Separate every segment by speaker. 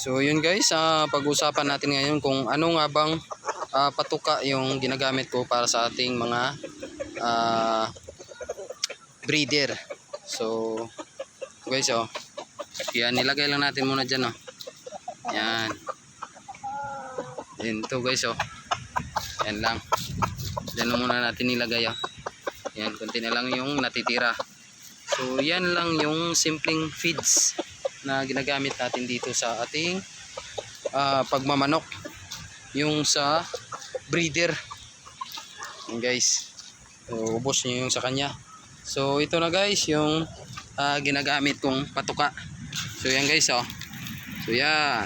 Speaker 1: So yun guys, pag-usapan natin ngayon kung ano nga bang patuka yung ginagamit ko para sa ating mga breeder. So guys, yan, nilagay lang natin muna dyan, yan. Yan to guys, yan lang. Dyan muna natin nilagay, yan, konti na lang yung natitira. So yan lang yung simpleng feeds na ginagamit natin dito sa ating pagmamanok, yung sa breeder. Yan guys, so, ubos nyo yung sa kanya. So ito na guys yung ginagamit kong patuka. So yan guys, so yan,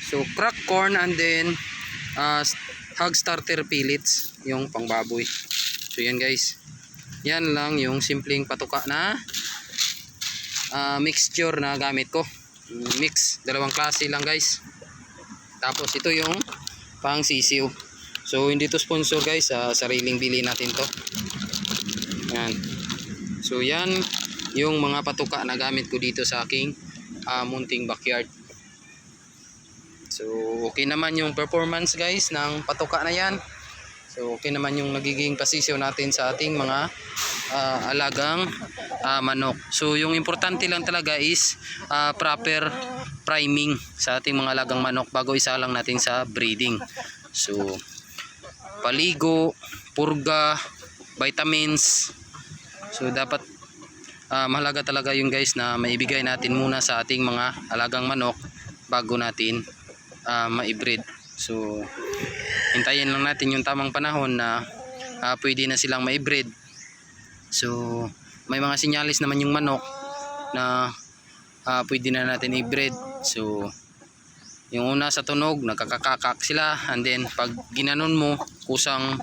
Speaker 1: so crack corn and then hog starter pellets yung pangbaboy. So yan guys, yan lang yung simpleng patuka na mixture na gamit ko. Mix, dalawang klase lang guys. Tapos ito yung pang sisiw. So hindi to sponsor guys, sariling bili natin to. Yan. So yan yung mga patuka na gamit ko dito sa aking munting backyard. So okay naman yung performance guys ng patuka na yan. So okay naman yung nagiging pasisyo natin sa ating mga alagang manok. So yung importante lang talaga is proper priming sa ating mga alagang manok bago isa lang natin sa breeding. So paligo, purga, vitamins. So dapat mahalaga talaga yung guys na maibigay natin muna sa ating mga alagang manok bago natin ma-breed. So hintayin lang natin yung tamang panahon na pwede na silang ma-breed. So may mga sinyalis naman yung manok na pwede na natin i-breed. So yung una sa tunog, nagkakakak sila, and then pag ginanon mo, kusang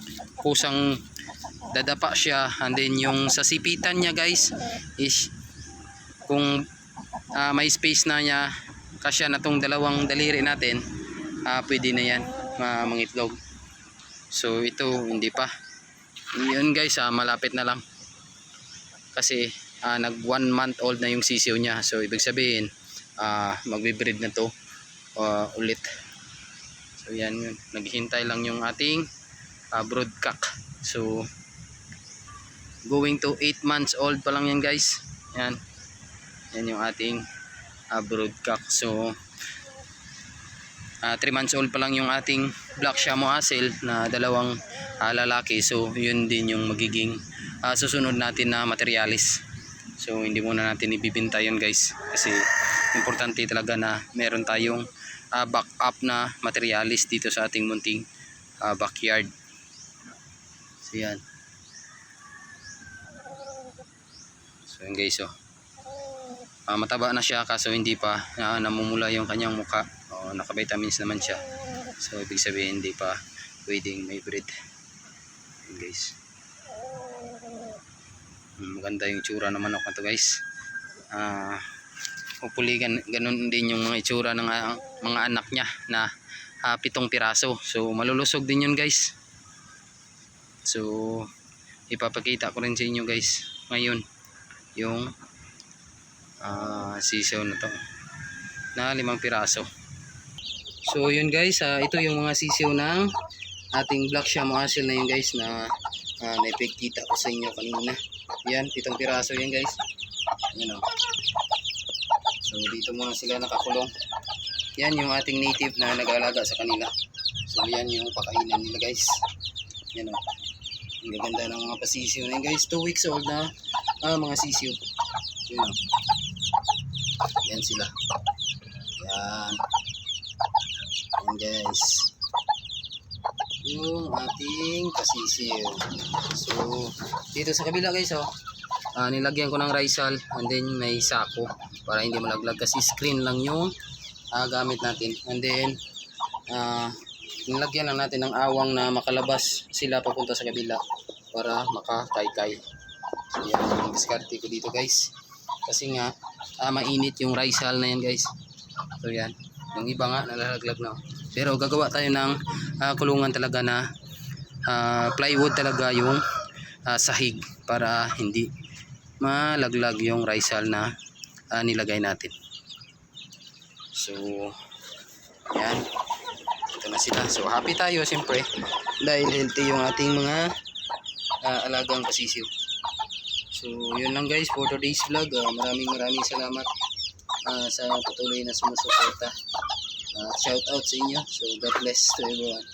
Speaker 1: dadapa siya, and then yung sa sipitan niya guys is kung may space na niya kasya na tong dalawang daliri natin, pwede na yan mangitlog. So ito hindi pa. Yun guys, malapit na lang. Kasi nag 1 month old na yung sisiw niya. So ibig sabihin magbe-breed na to ulit. So yan yun. Naghihintay lang yung ating broodcock. So going to 8 months old pa lang yan guys. Yan. Yan yung ating broodcock. So 3 months old pa lang yung ating Black Shamo Hazel na dalawang lalaki. So yun din yung magiging susunod natin na materialis. So hindi muna natin ibibinta yun guys, kasi importante talaga na meron tayong backup na materialis dito sa ating munting backyard. So yan. So yun guys, mataba na siya kaso hindi pa namumula yung kanyang muka. Naka-vitamins naman siya. So ibig sabihin hindi pa pwedeng may breed. Yun guys. Maganda yung itsura ng manok na to guys. Hopefully ganun din yung mga itsura ng mga anak niya na 7 piraso. So malulusog din yun guys. So ipapakita ko rin sa inyo guys ngayon yung sisiw na to na 5 piraso. So yun guys, ito yung mga sisiw ng ating Black Shamo Hazel na yun guys na naipagkita ko sa inyo kanina. Yan, 7 piraso yan guys. Yan So dito muna sila nakakulong. Yan yung ating native na nag-aalaga sa kanila. So yan yung pakainan nila guys. Yan ang gaganda ng mga pasisiw na yun guys. 2 weeks old na mga sisiw. Yan Yan sila. Yan. Yan guys, yung ating pasisiw. So dito sa kabila guys, nilagyan ko ng Rizal and then may sako para hindi malaglag kasi screen lang yung gamit natin. And then nilagyan lang natin ng awang na makalabas sila papunta sa kabila para makakaykay. So yan yung diskarte ko dito guys, kasi nga mainit yung Rizal na yan guys. So yan, yung iba nga nalalaglag na. Pero gagawa tayo ng kulungan talaga na plywood talaga yung sahig para hindi malaglag yung Rizal na nilagay natin. So, yan. Ito na sila. So, happy tayo siyempre dahil healthy yung ating mga alagang kasisiw. So, yun lang guys for today's vlog. Maraming salamat sa patuloy na sumusuporta. Shout out sa inyo. So, God bless to everyone.